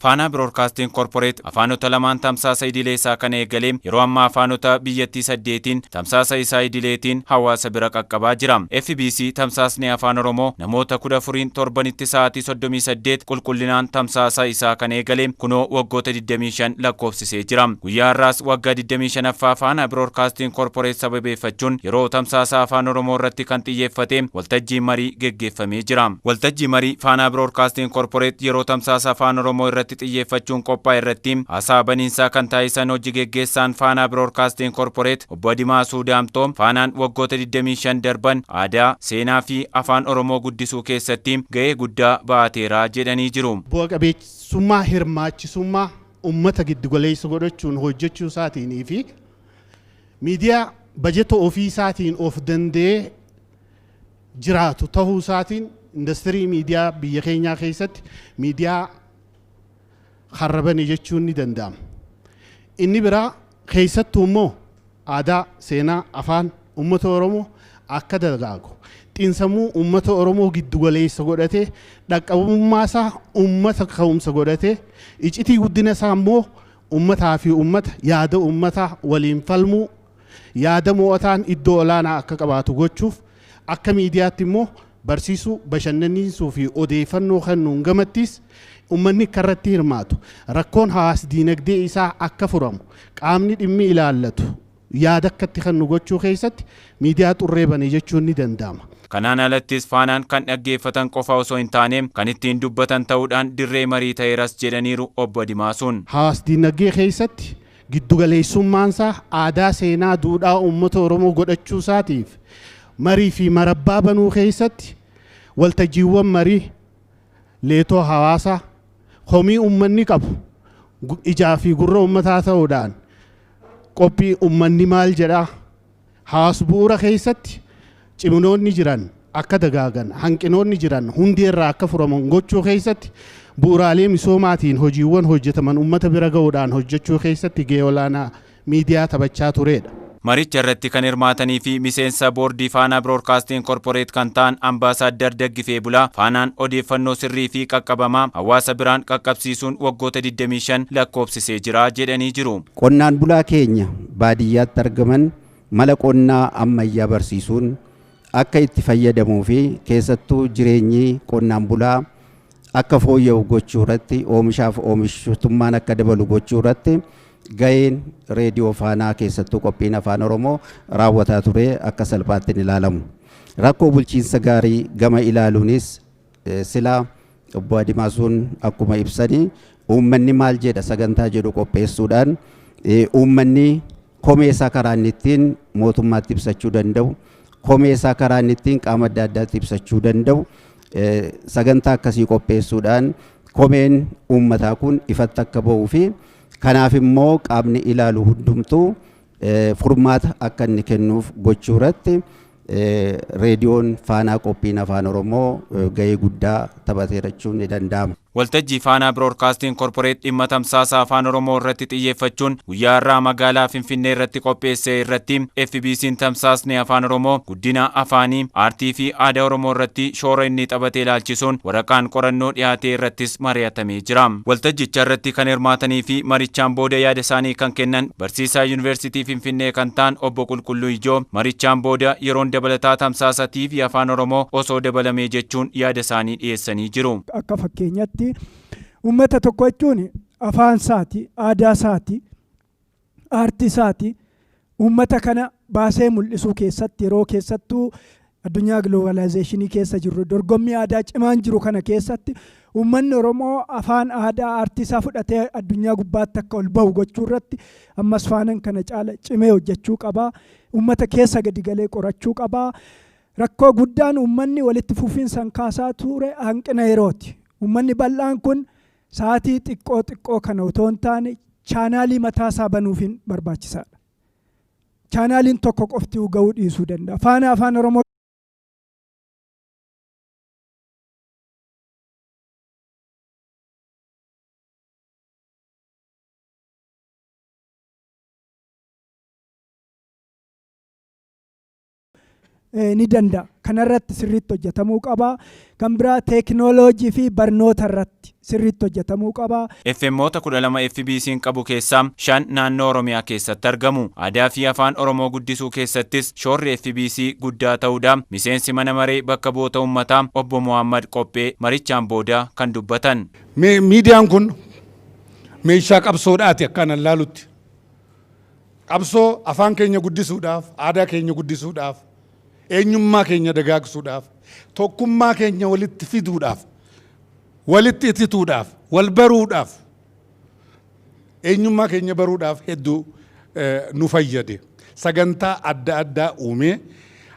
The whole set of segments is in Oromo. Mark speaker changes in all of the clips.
Speaker 1: Faana Broadcasting Corporate afaanota lamaan tamsaasa idilee isaa kan eegale yeroo ammaa afaanota biyyattii 8tiin tamsaasa isaa idileetiin hawaasa bira qaqqabaa jira. FBC tamsaasni afaan Oromoo namoota 14 torbanitti sa'aatii 38 qulqullinaan tamsaasa isaa kan eegale kunoo waggoota 25 lakkoofsisee jira. Guyyaa har'aas waggaa 25ffaa Faana Broadcasting Corporate sababeeffachuun yeroo tamsaasa afaan Oromoo irratti kan xiyyeeffate waltajjii marii geggeeffamee jira. Waltajjii marii Faana Broadcasting Corporate yeroo tamsaasa afaan Oromoo irratti xiyyeeffachuun qophaa'e irratti haasaa baniinsaa kan taasisan hojii geggeessaan Faana Broadcasting Corporate obbo Dimaasuu Daamtoo Faanaan waggoota 25 darban aadaa, seenaa fi afaan Oromoo guddisuu keessatti gahee guddaa baateera jedhanii jiru.
Speaker 2: Bu'a qabeessummaa hirmaachisummaa uummata giddugaleessa godhachuun hojjechuu isaatiin fi miidiyaa bajeta ofii isaatiin of danda'ee jiraatu ta'uu isaatiin industirii miidiyaa biyya keenyaa keessatti miidiyaa harrabanii jechuun ni danda'ama. Inni biraa keessattuu immoo aadaa, seenaa, afaan uummata Oromoo akka dagaagu xiinsammuu uummata Oromoo giddugaleessa godhatee dhaqqabummaa isaa uummata ka'umsa godhatee icitii guddina isaa immoo uummataa fi uummata yaada uummataa waliin falmuu yaada mo'ataan iddoo olaanaa akka qabaatu gochuuf akka miidiyaatti immoo barsiisuu, bashannansiisuu fi odeeffannoo kennuun gamattis ummanni karratti hirmaatu rakkoon hawaas diinagdee isaa akka furamu qaamni dhimmi ilaallatu yaada akkatti kennu gochuu keessatti miidiyaa xurree bane jechuun ni danda'ama.
Speaker 1: Kanaan alattis Faanaan kan dhaggeeffatan qofa osoo hin taane kan ittiin dubbatan ta'uudhaan dirree marii ta'eeras jedhaniiru obbo Dimaasuun.
Speaker 2: Hawaas diinagdee keessatti giddugaleessummaan isaa aadaa, seenaa, duudhaa uummata Oromoo godhachuu isaatiif marii fi marabbaa banuu keessatti waltajjiiwwan marii leetoo hawaasaa komii uummanni qabu ijaa fi gurra uummataa ta'uudhaan qophii uummanni maal jedhaa hawaas bu'uura keessatti ciminoonni jiran akka dagaagan hanqinoonni jiran hundi irraa akka furaman gochuu keessatti bu'uuraalee misoomaatiin hojiiwwan hojjetaman uummata bira ga'uudhaan hojjechuu keessatti gahee olaanaa miidiyaa taphachaa turedha.
Speaker 1: Maricha irratti kan hirmaatanii fi miseensa boordii Faana Broadcasting Corporate kan ta'an Ambaasaadder Daggifee Bulaa Faanaan odeeffannoo sirrii fi qaqqabamaa hawaasa biraan qaqqabsiisuun waggoota 25 lakkoofsisee jira jedhanii jiru.
Speaker 3: Qonnaan bulaa keenya baadiyyaatti argaman mala qonnaa ammayyaa barsiisuun akka itti fayyadamuu fi keessattuu jireenyi qonnaan bulaa akka fooyya'u gochuu irratti oomishaaf oomishtummaan akka dabalu gochuu irratti gaheen reediyoo Faanaa keessattuu qophiin afaan Oromoo raawwataa ture akka salphaatti ilaalamu. Rakkoo bulchiinsa gaarii gama ilaaluunis silaa obbo Dimaasuun akkuma ibsanii uummanni maal jedha sagantaa jedhu qopheessuudhaan uummanni komee isaa karaa inni ittiin mootummaatti ibsachuu danda'u, komee isaa karaa inni ittiin qaama adda addaatti ibsachuu danda'u sagantaa akkasii qopheessuudhaan komeen uummataa kun ifatti akka ba'uu fi kanaaf immoo qaamni ilaalu hundumtuu furmaata akka inni kennuuf gochuu irratti reediyoon Faanaa qophiin afaan Oromoo gahee guddaa taphateera jechuun ni danda'ama.
Speaker 1: Waltajjii Faana Broadcasting Corporate dhimma tamsaasa afaan Oromoo irratti xiyyeeffachuun guyyaa har'aa magaalaa Finfinnee irratti qopheesse irratti FBC'n tamsaasni afaan Oromoo guddina afaanii, aartii fi aadaa Oromoo irratti shoora inni taphatee ilaalchisuun waraqaan qorannoo dhiyaatee irrattis mari'atamee jira. Waltajjicha irratti kan hirmaatanii fi marichaan booda yaada isaanii kan kennan barsiisaa Yuunivarsiitii Finfinnee kan ta'an obbo Qulqulluu Ijoo marichaan booda yeroon dabalataa tamsaasa TV afaan Oromoo osoo dabalamee jechuun yaada isaanii dhiyeessanii jiru.
Speaker 4: Akka fakkeenyatti ummata tokko jechuun afaan isaati, aadaa isaati, aartii isaati ummata kana baasee mul'isuu keessatti yeroo keessattuu addunyaa globalizationii keessa jirru dorgommii aadaa cimaan jiru kana keessatti ummanni Oromoo afaan aadaa aartii isaa fudhatee addunyaa gubbaatti akka ol bahu gochuu irratti ammas Faanaan kana caala cimee hojjechuu qaba. Ummata keessa gadi galee qorachuu qaba. Rakkoo guddaan ummanni walitti fufiinsaan kaasaa ture hanqina yerooti. Ummanni bal'aan kun sa'aatii xiqqoo kana otoo hin taane chaanaalii mataa isaa banuufiin barbaachisaadha. Chaanaaliin tokko qofti ga'uu dhiisuu danda'a. Faana afaan Oromoo ni danda'a. kanarratti sirriitti hojjetamuu qaba. Kan biraa teekinooloojii fi barnoota irratti sirriitti hojjetamuu qaba.
Speaker 1: FM'oota 12 FBC'n qabu keessaa 5 naannoo Oromiyaa keessatti argamu. Aadaa fi afaan Oromoo guddisuu keessattis shoorri FBC guddaa ta'uudha. Miseensi mana maree bakka bu'oota uummataa obbo Muhammad Qophee marichaan booda kan dubbatan.
Speaker 5: Miidiyaan kun meeshaa qabsoodhaati akkaan allaalutti. Qabsoo afaan keenya guddisuudhaaf, aadaa keenya guddisuudhaaf, eenyummaa keenya dagaagsuudhaaf, tokkummaa keenya walitti fiduudhaaf, walitti itituudhaaf, wal baruudhaaf, eenyummaa keenya baruudhaaf hedduu nu fayyade. Sagantaa adda addaa uumee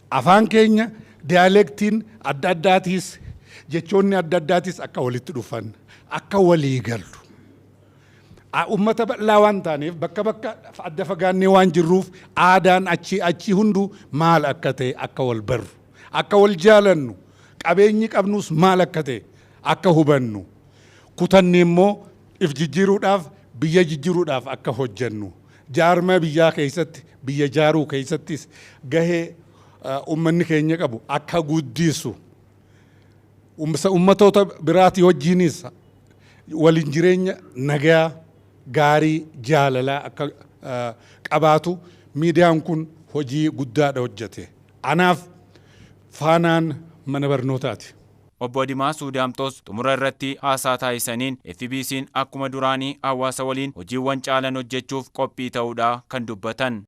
Speaker 5: afaan keenya diyaaleektiin adda addaatis jechoonni adda addaatis akka walitti dhufan, akka walii gallu. Ummata bal'aa waan taaneef bakka bakka adda fagaannee waan jirruuf aadaan achi hundu maal akka ta'e akka wal barru, akka wal jaalannu, qabeenyi qabnus maal akka ta'e akka hubannu, kutannee immoo if jijjiiruudhaaf biyya jijjiiruudhaaf akka hojjennu, jaarmaa biyyaa keessatti biyya jaaruu keessattis gahee ummanni keenya qabu akka guddisu, ummatoota biraatii wajjiinis waliin jireenya nagaa gaarii jaalalaa akka qabaatu miidiyaan kun hojii guddaadha hojjete. Anaaf faanaan mana barnootaati.
Speaker 1: Obbo Dimaasuu Daamtoos xumura irratti haasaa taasisaniin FBC'n akkuma duraanii hawaasa waliin hojiiwwan caalan hojjechuuf qophii ta'uudha kan dubbatan.